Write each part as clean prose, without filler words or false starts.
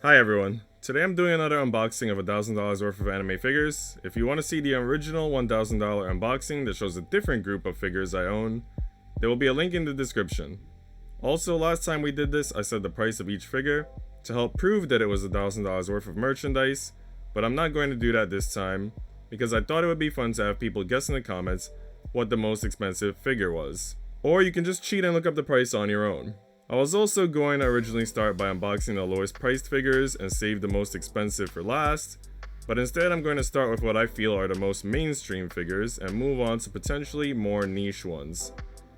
Hi everyone, today I'm doing another unboxing of $1,000 worth of anime figures. If you want to see the original $1,000 unboxing that shows a different group of figures I own, there will be a link in the description. Also, last time we did this, I said the price of each figure to help prove that it was $1,000 worth of merchandise, but I'm not going to do that this time because I thought it would be fun to have people guess in the comments what the most expensive figure was. Or you can just cheat and look up the price on your own. I was also going to originally start by unboxing the lowest priced figures and save the most expensive for last, but instead I'm going to start with what I feel are the most mainstream figures and move on to potentially more niche ones.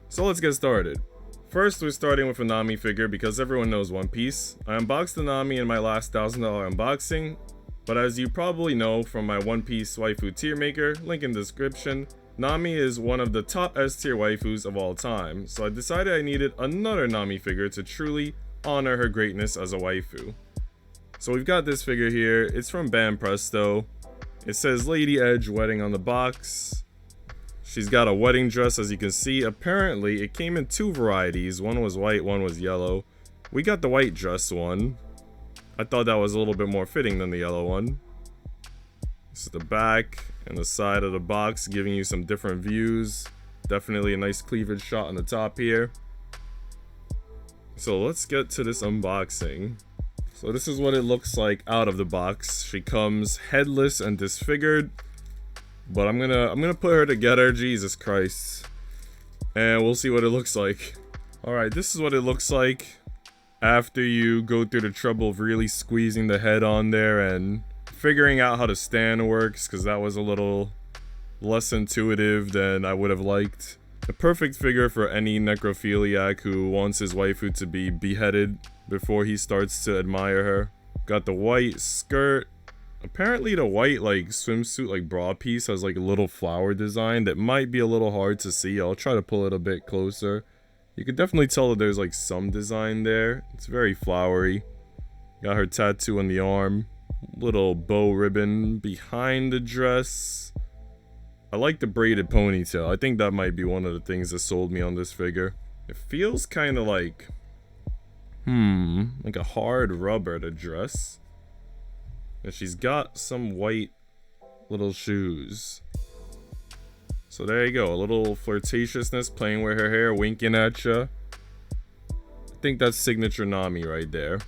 So let's get started. First, we're starting with a Nami figure because everyone knows One Piece. I unboxed the Nami in my last $1,000 unboxing, but as you probably know from my One Piece waifu tier maker, link in the description, Nami is one of the top S tier waifus of all time, so I decided I needed another Nami figure to truly honor her greatness as a waifu. So we've got this figure here, it's from Banpresto. It says Lady Edge Wedding on the box. She's got a wedding dress, as you can see. Apparently it came in two varieties, one was white, one was yellow. We got the white dress one. I thought that was a little bit more fitting than the yellow one. This is the back and the side of the box, giving you some different views. Definitely a nice cleavage shot on the top here. So let's get to this unboxing. So this is what it looks like out of the box. She comes headless and disfigured, but I'm gonna put her together. Jesus Christ, and we'll see what it looks like. All right, this is what it looks like after you go through the trouble of really squeezing the head on there and figuring out how the stand works, because that was a little less intuitive than I would have liked. The perfect figure for any necrophiliac who wants his waifu to be beheaded before he starts to admire her. Got the white skirt. Apparently the white like swimsuit like bra piece has like a little flower design that might be a little hard to see. I'll try to pull it a bit closer. You can definitely tell that there's like some design there. It's very flowery. Got her tattoo on the arm. Little bow ribbon behind the dress. I like the braided ponytail. I think that might be one of the things that sold me on this figure. It feels kind of like a hard rubber to dress. And she's got some white little shoes. So there you go, a little flirtatiousness, playing with her hair, winking at you. I think that's signature Nami right there.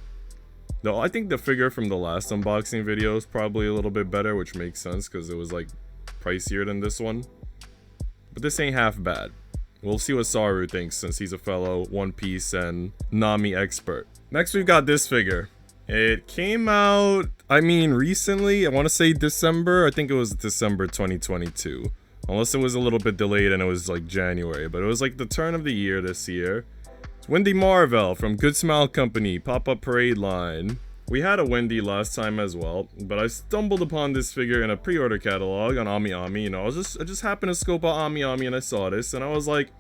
Though I think the figure from the last unboxing video is probably a little bit better, which makes sense because it was like pricier than this one. But this ain't half bad. We'll see what Saru thinks since he's a fellow One Piece and Nami expert. Next we've got this figure. It came out, recently. I want to say December. I think it was December 2022. Unless it was a little bit delayed and it was like January. But it was like the turn of the year this year. Wendy Marvell from Good Smile Company, Pop-Up Parade line. We had a Wendy last time as well, but I stumbled upon this figure in a pre-order catalog on AmiAmi. You know, I just happened to scope out AmiAmi and I saw this and I was like,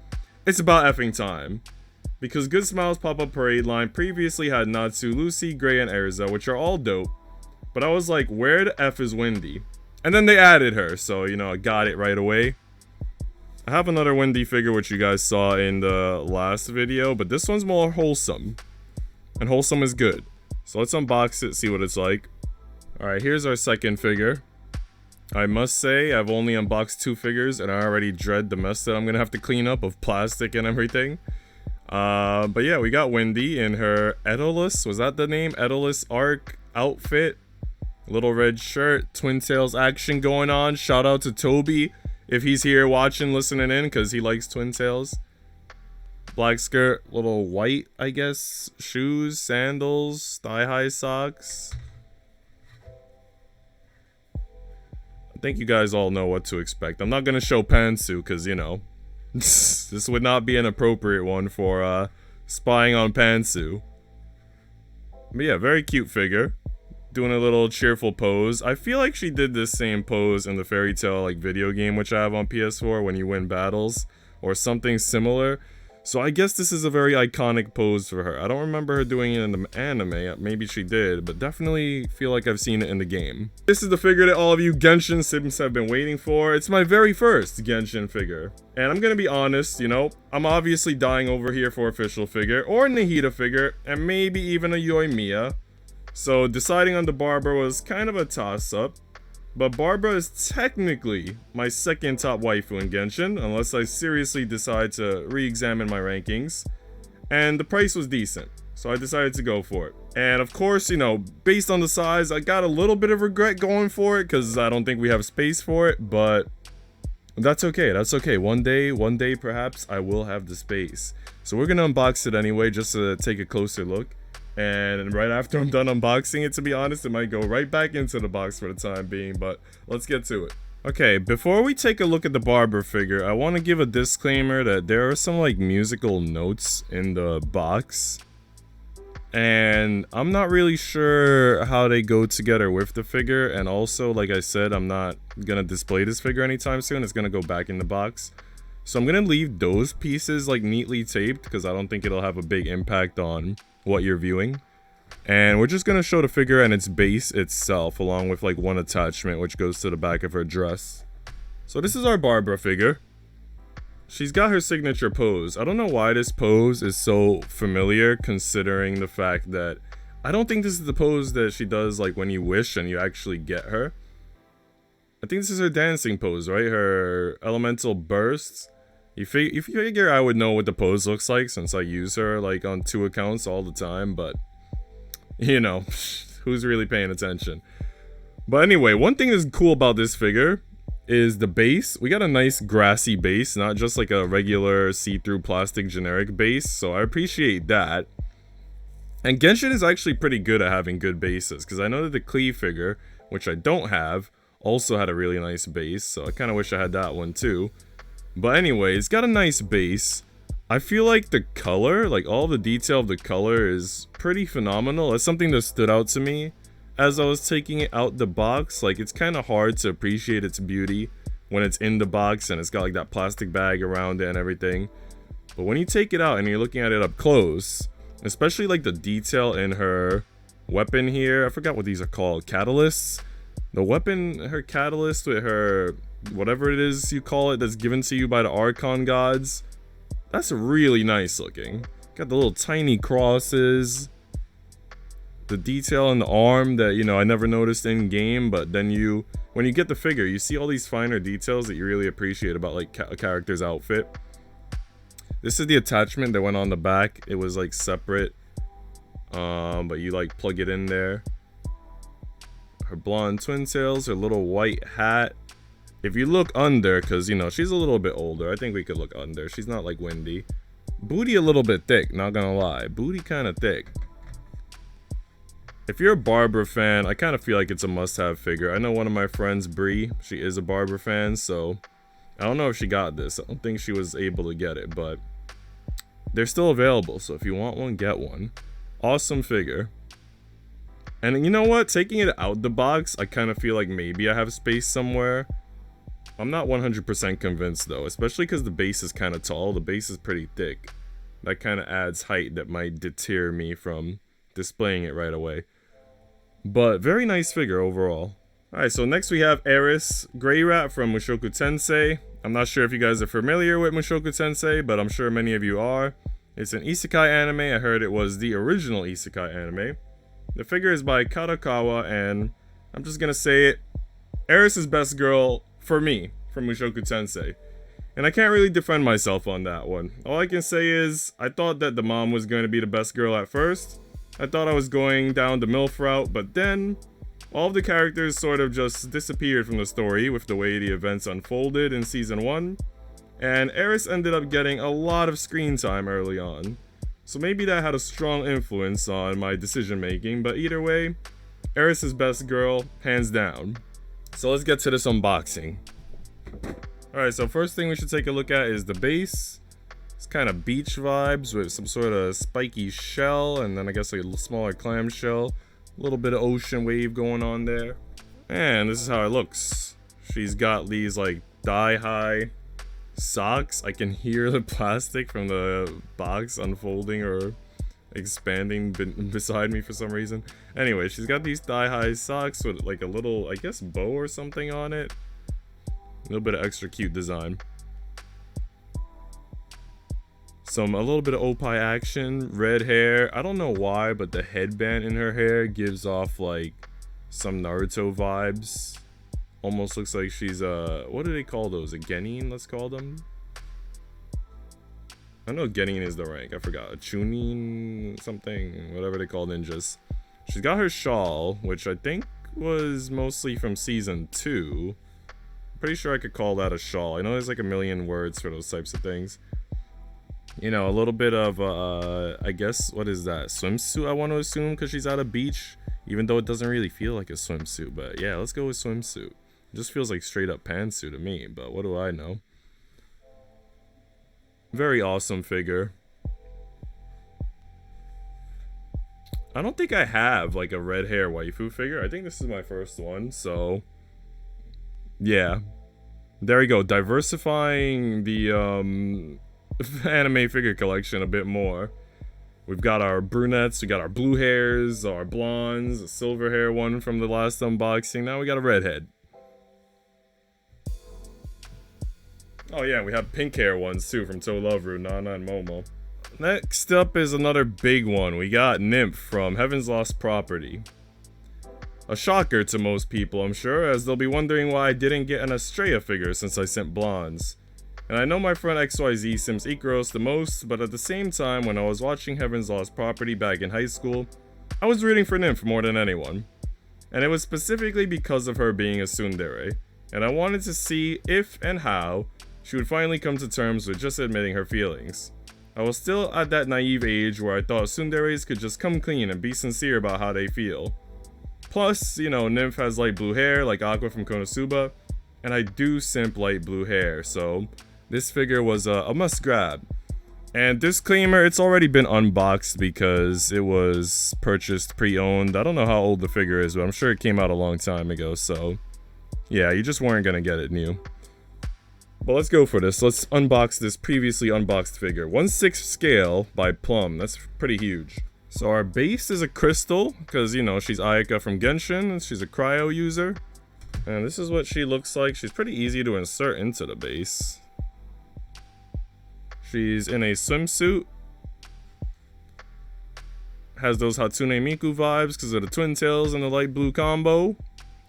it's about effing time. Because Good Smile's Pop-Up Parade line previously had Natsu, Lucy, Grey, and Erza, which are all dope. But I was like, where the F is Wendy? And then they added her, so you know, I got it right away. I have another Wendy figure which you guys saw in the last video, but this one's more wholesome. And wholesome is good. So let's unbox it, see what it's like. Alright, here's our second figure. I must say, I've only unboxed two figures and I already dread the mess that I'm gonna have to clean up of plastic and everything. But yeah, we got Wendy in her Edolus, was that the name? Edolus Arc outfit. Little red shirt, Twin Tails action going on. Shout out to Toby. If he's here watching, listening in, because he likes Twin Tails. Black skirt, little white, I guess, shoes, sandals, thigh-high socks. I think you guys all know what to expect. I'm not going to show pantsu, because, you know, this would not be an appropriate one for spying on pantsu. But yeah, very cute figure. Doing a little cheerful pose. I feel like she did this same pose in the Fairy Tail like video game which I have on PS4 when you win battles or something similar. So I guess this is a very iconic pose for her. I don't remember her doing it in the anime, maybe she did, but definitely feel like I've seen it in the game. This is the figure that all of you Genshin sims have been waiting for. It's my very first Genshin figure. And I'm gonna be honest, you know, I'm obviously dying over here for official figure, or Nahida figure, and maybe even a Yoimiya. So deciding on the Barbara was kind of a toss-up. But Barbara is technically my second top waifu in Genshin, unless I seriously decide to re-examine my rankings. And the price was decent, so I decided to go for it. And of course, you know, based on the size, I got a little bit of regret going for it, because I don't think we have space for it, but that's okay, that's okay. One day perhaps, I will have the space. So we're gonna unbox it anyway, just to take a closer look. And right after I'm done unboxing it, to be honest, it might go right back into the box for the time being, but let's get to it. Okay, before we take a look at the Barbara figure, I want to give a disclaimer that there are some like musical notes in the box. And I'm not really sure how they go together with the figure, and also, like I said, I'm not gonna display this figure anytime soon. It's gonna go back in the box. So I'm gonna leave those pieces like neatly taped, because I don't think it'll have a big impact on what you're viewing. And we're just gonna show the figure and its base itself, along with like one attachment which goes to the back of her dress. So this is our Barbara figure. She's got her signature pose. I don't know why this pose is so familiar, considering the fact that I don't think this is the pose that she does like when you wish and you actually get her. I think this is her dancing pose, right? Her elemental bursts. You figure I would know what the pose looks like, since I use her like on 2 accounts all the time, but you know, who's really paying attention? But anyway, one thing that's cool about this figure is the base. We got a nice grassy base, not just like a regular see-through plastic generic base, so I appreciate that. And Genshin is actually pretty good at having good bases, because I know that the Klee figure, which I don't have, also had a really nice base, so I kind of wish I had that one too. But anyway, it's got a nice base. I feel like the color, like all the detail of the color is pretty phenomenal. That's something that stood out to me as I was taking it out the box. Like, it's kind of hard to appreciate its beauty when it's in the box and it's got like that plastic bag around it and everything. But when you take it out and you're looking at it up close, especially like the detail in her weapon here, I forgot what these are called, catalysts. The weapon, her catalyst with her, whatever it is you call it, that's given to you by the Archon gods, that's really nice looking. Got the little tiny crosses. The detail in the arm that, you know, I never noticed in game, but then when you get the figure, you see all these finer details that you really appreciate about like a character's outfit. This is the attachment that went on the back. It was like separate, but you like plug it in there. Her blonde twin tails, her little white hat. If you look under, because, you know, she's a little bit older. I think we could look under. She's not like Wendy. Booty a little bit thick, not gonna lie. Booty kind of thick. If you're a Barbara fan, I kind of feel like it's a must-have figure. I know one of my friends, Bree, she is a Barbara fan, so I don't know if she got this. I don't think she was able to get it, but they're still available, so if you want one, get one. Awesome figure. And you know what? Taking it out the box, I kind of feel like maybe I have space somewhere. I'm not 100% convinced though, especially because the base is kind of tall. The base is pretty thick. That kind of adds height that might deter me from displaying it right away. But very nice figure overall. Alright, so next we have Eris, Greyrat from Mushoku Tensei. I'm not sure if you guys are familiar with Mushoku Tensei, but I'm sure many of you are. It's an isekai anime. I heard it was the original isekai anime. The figure is by Kadokawa, and I'm just gonna say it. Eris is best girl for me from Mushoku Tensei. And I can't really defend myself on that one. All I can say is, I thought that the mom was going to be the best girl at first. I thought I was going down the MILF route, but then all of the characters sort of just disappeared from the story with the way the events unfolded in Season 1. And Eris ended up getting a lot of screen time early on. So maybe that had a strong influence on my decision making, but either way, Eris is best girl, hands down. So let's get to this unboxing. Alright, so first thing we should take a look at is the base. It's kind of beach vibes with some sort of spiky shell, and then I guess like a smaller clam shell. A little bit of ocean wave going on there. And this is how it looks. She's got these like thigh-high socks. I can hear the plastic from the box unfolding or expanding beside me for some reason. Anyway, she's got these thigh-high socks with like a little, I guess, bow or something on it. A little bit of extra cute design. A little bit of opai action, red hair. I don't know why, but the headband in her hair gives off like some Naruto vibes. Almost looks like she's what do they call those? A genin, let's call them. I know genin is the rank. I forgot. A chunin something, whatever they call ninjas. She's got her shawl, which I think was mostly from season 2. I'm pretty sure I could call that a shawl. I know there's like a million words for those types of things. You know, a little bit of, I guess, what is that? Swimsuit, I want to assume, because she's at a beach. Even though it doesn't really feel like a swimsuit. But yeah, let's go with swimsuit. It just feels like straight up pantsuit to me, but what do I know? Very awesome figure. I don't think I have, like, a red hair waifu figure. I think this is my first one, so... yeah. There we go. Diversifying the, anime figure collection a bit more. We've got our brunettes, we got our blue hairs, our blondes, a silver hair one from the last unboxing. Now we got a redhead. Oh yeah, we have pink hair ones too from TOLOVERU, Nana and Momo. Next up is another big one. We got Nymph from Heaven's Lost Property. A shocker to most people, I'm sure, as they'll be wondering why I didn't get an Estrella figure since I sent blondes. And I know my friend XYZ sims Ikaros the most, but at the same time, when I was watching Heaven's Lost Property back in high school, I was rooting for Nymph more than anyone. And it was specifically because of her being a tsundere, and I wanted to see if and how she would finally come to terms with just admitting her feelings. I was still at that naive age where I thought tsunderes could just come clean and be sincere about how they feel. Plus, you know, Nymph has light blue hair like Aqua from Konosuba, and I do simp light blue hair, so this figure was a must grab. And disclaimer, it's already been unboxed because it was purchased pre-owned. I don't know how old the figure is, but I'm sure it came out a long time ago, so yeah, you just weren't gonna get it new. But let's go for this. Let's unbox this previously unboxed figure. 1/6 scale by Plum. That's pretty huge. So our base is a crystal, because, you know, she's Ayaka from Genshin, and she's a cryo user. And this is what she looks like. She's pretty easy to insert into the base. She's in a swimsuit. Has those Hatsune Miku vibes because of the twin tails and the light blue combo.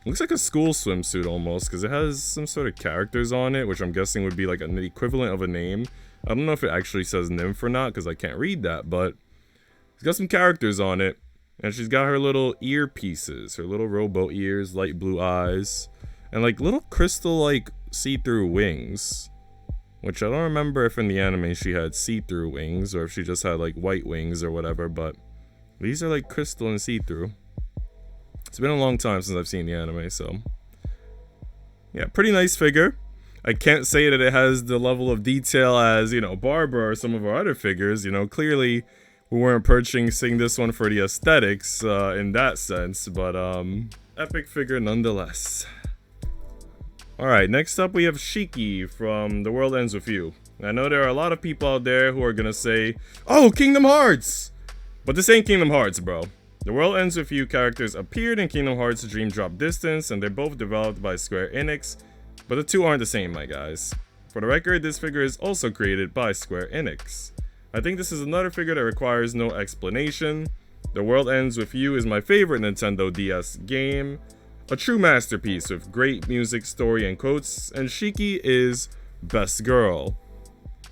Looks like a school swimsuit almost, because it has some sort of characters on it, which I'm guessing would be like an equivalent of a name. I don't know if it actually says Nymph or not, because I can't read that, but it's got some characters on it. And she's got her little earpieces, her little rowboat ears, light blue eyes, and like little crystal-like see-through wings. Which I don't remember if in the anime she had see-through wings, or if she just had like white wings or whatever, but these are like crystal and see-through. It's been a long time since I've seen the anime, so yeah, pretty nice figure. I can't say that it has the level of detail as, you know, Barbara or some of our other figures. You know, clearly we weren't purchasing this one for the aesthetics in that sense, but epic figure nonetheless. Alright, next up we have Shiki from The World Ends With You. I know there are a lot of people out there who are gonna say, oh, Kingdom Hearts! But this ain't Kingdom Hearts, bro. The World Ends With You characters appeared in Kingdom Hearts Dream Drop Distance, and they're both developed by Square-Enix, but the two aren't the same, my guys. For the record, this figure is also created by Square-Enix. I think this is another figure that requires no explanation. The World Ends With You is my favorite Nintendo DS game. A true masterpiece with great music, story, and quotes, and Shiki is best girl.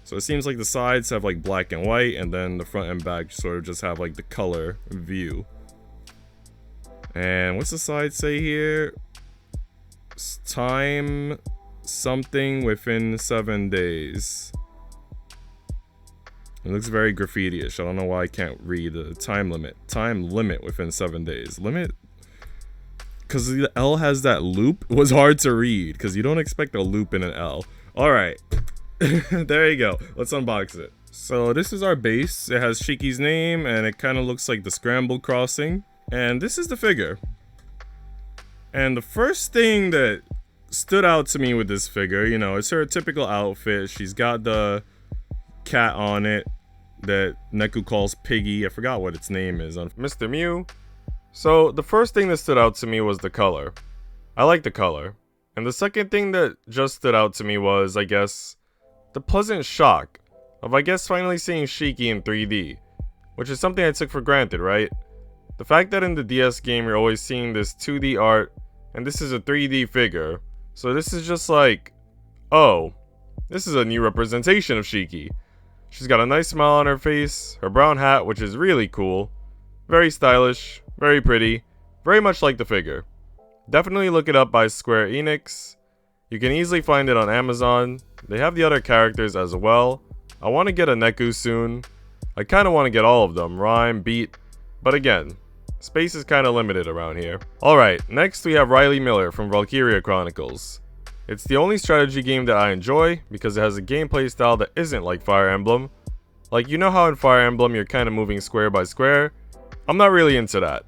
So it seems like the sides have like black and white, and then the front and back sort of just have like the color view. And what's the side say here? Time something within 7 days. It looks very graffiti-ish. I don't know why I can't read the time limit. Time limit within 7 days. Limit? Because the L has that loop. It was hard to read because you don't expect a loop in an L. Alright. There you go. Let's unbox it. So this is our base. It has Shiki's name and it kind of looks like the Scramble Crossing. And this is the figure. And the first thing that stood out to me with this figure, you know, it's her typical outfit. She's got the cat on it that Neku calls Piggy. I forgot what its name is. Mr. Mew. So the first thing that stood out to me was the color. I like the color. And the second thing that just stood out to me was, I guess, the pleasant shock of I guess finally seeing Shiki in 3D, which is something I took for granted, right? The fact that in the DS game you're always seeing this 2D art, and this is a 3D figure, so this is just like, oh, this is a new representation of Shiki. She's got a nice smile on her face, her brown hat, which is really cool, very stylish, very pretty, very much like the figure. Definitely look it up by Square-Enix. You can easily find it on Amazon. They have the other characters as well. I want to get a Neku soon. I kind of want to get all of them, Rhyme, Beat, but again, space is kind of limited around here. Alright, next we have Riley Miller from Valkyria Chronicles. It's the only strategy game that I enjoy because it has a gameplay style that isn't like Fire Emblem. Like, you know how in Fire Emblem you're kind of moving square by square? I'm not really into that.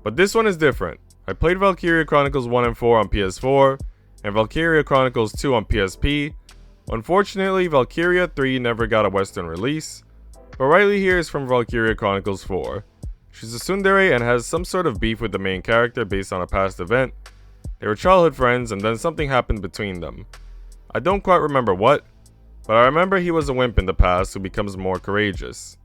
But this one is different. I played Valkyria Chronicles 1 and 4 on PS4, and Valkyria Chronicles 2 on PSP. Unfortunately, Valkyria 3 never got a Western release, but Riley here is from Valkyria Chronicles 4. She's a tsundere and has some sort of beef with the main character based on a past event. They were childhood friends and then something happened between them. I don't quite remember what, but I remember he was a wimp in the past who becomes more courageous.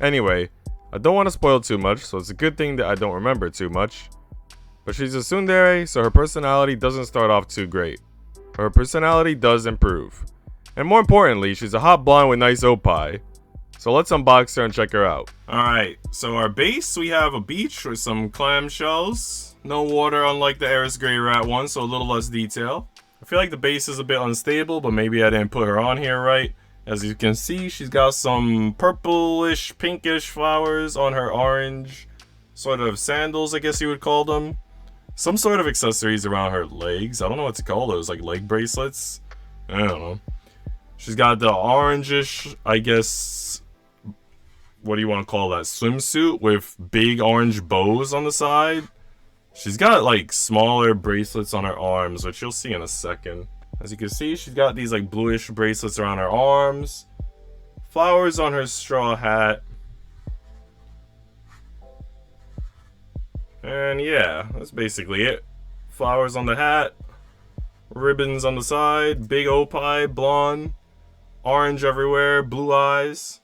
Anyway, I don't want to spoil too much, so it's a good thing that I don't remember too much. But she's a tsundere, so her personality doesn't start off too great. Her personality does improve. And more importantly, she's a hot blonde with nice opie. So let's unbox her and check her out. Alright, so our base, we have a beach with some clamshells. No water unlike the Eris Greyrat one, so a little less detail. I feel like the base is a bit unstable, but maybe I didn't put her on here right. As you can see, she's got some purplish, pinkish flowers on her orange sort of sandals, I guess you would call them. Some sort of accessories around her legs. I don't know what to call those, like leg bracelets? I don't know. She's got the orangish, I guess, what do you want to call that? Swimsuit with big orange bows on the side. She's got like smaller bracelets on her arms, which you'll see in a second. As you can see, she's got these like bluish bracelets around her arms. Flowers on her straw hat. And yeah, that's basically it. Flowers on the hat, ribbons on the side, big opie, blonde, orange everywhere, blue eyes.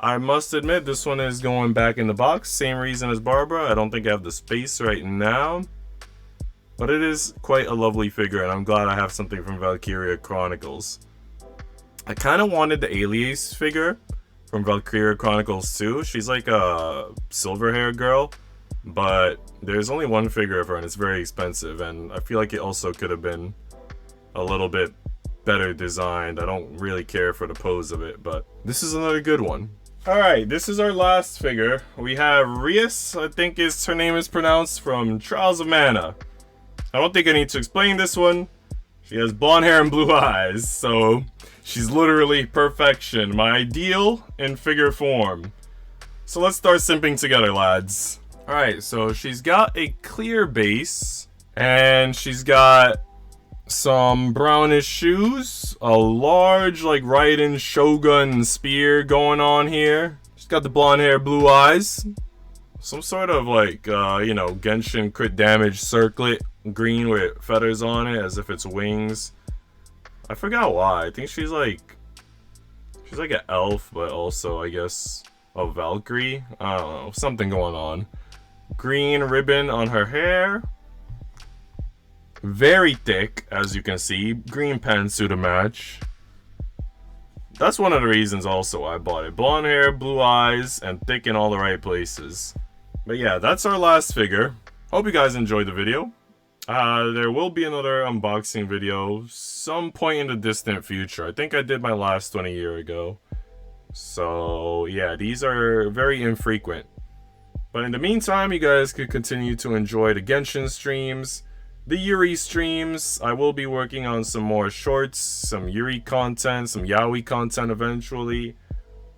I must admit this one is going back in the box, same reason as Barbara. I don't think I have the space right now. But it is quite a lovely figure and I'm glad I have something from Valkyria Chronicles. I kind of wanted the Alias figure from Valkyria Chronicles 2. She's like a silver hair girl. But there's only one figure of her and it's very expensive, and I feel like it also could have been a little bit better designed. I don't really care for the pose of it, but this is another good one. Alright, this is our last figure. We have Riesz, I think her name is pronounced, from Trials of Mana. I don't think I need to explain this one. She has blonde hair and blue eyes, so she's literally perfection. My ideal in figure form. So let's start simping together, lads. Alright, so she's got a clear base, and she's got some brownish shoes, a large, like, Raiden Shogun spear going on here. She's got the blonde hair, blue eyes, some sort of, like, you know, Genshin crit damage circlet, green with feathers on it, as if it's wings. I forgot why. I think she's like an elf, but also, I guess, a Valkyrie. I don't know, something going on. Green ribbon on her hair. Very thick, as you can see. Green pantsuit to match. That's one of the reasons also why I bought it. Blonde hair, blue eyes, and thick in all the right places. But yeah, that's our last figure. Hope you guys enjoyed the video. There will be another unboxing video some point in the distant future. I think I did my last one a year ago. So yeah, these are very infrequent. But in the meantime, you guys could continue to enjoy the Genshin streams, the Yuri streams. I will be working on some more shorts, some Yuri content, some yaoi content eventually.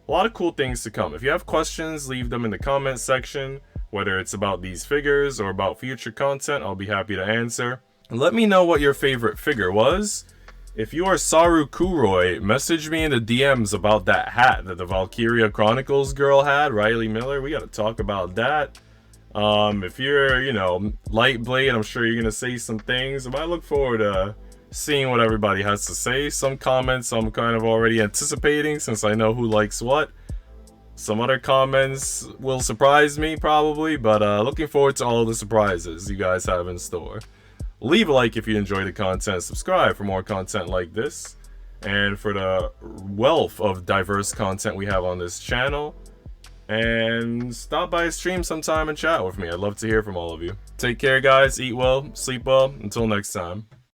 A lot of cool things to come. If you have questions, leave them in the comment section. Whether it's about these figures or about future content, I'll be happy to answer. And let me know what your favorite figure was. If you are Saru Kuroi, message me in the DMs about that hat that the Valkyria Chronicles girl had, Riley Miller. We gotta talk about that. If you're, you know, Lightblade, I'm sure you're gonna say some things. But I look forward to seeing what everybody has to say. Some comments I'm kind of already anticipating since I know who likes what. Some other comments will surprise me probably, but looking forward to all the surprises you guys have in store. Leave a like if you enjoy the content, subscribe for more content like this, and for the wealth of diverse content we have on this channel. And stop by a stream sometime and chat with me. I'd love to hear from all of you. Take care, guys. Eat well, sleep well. Until next time.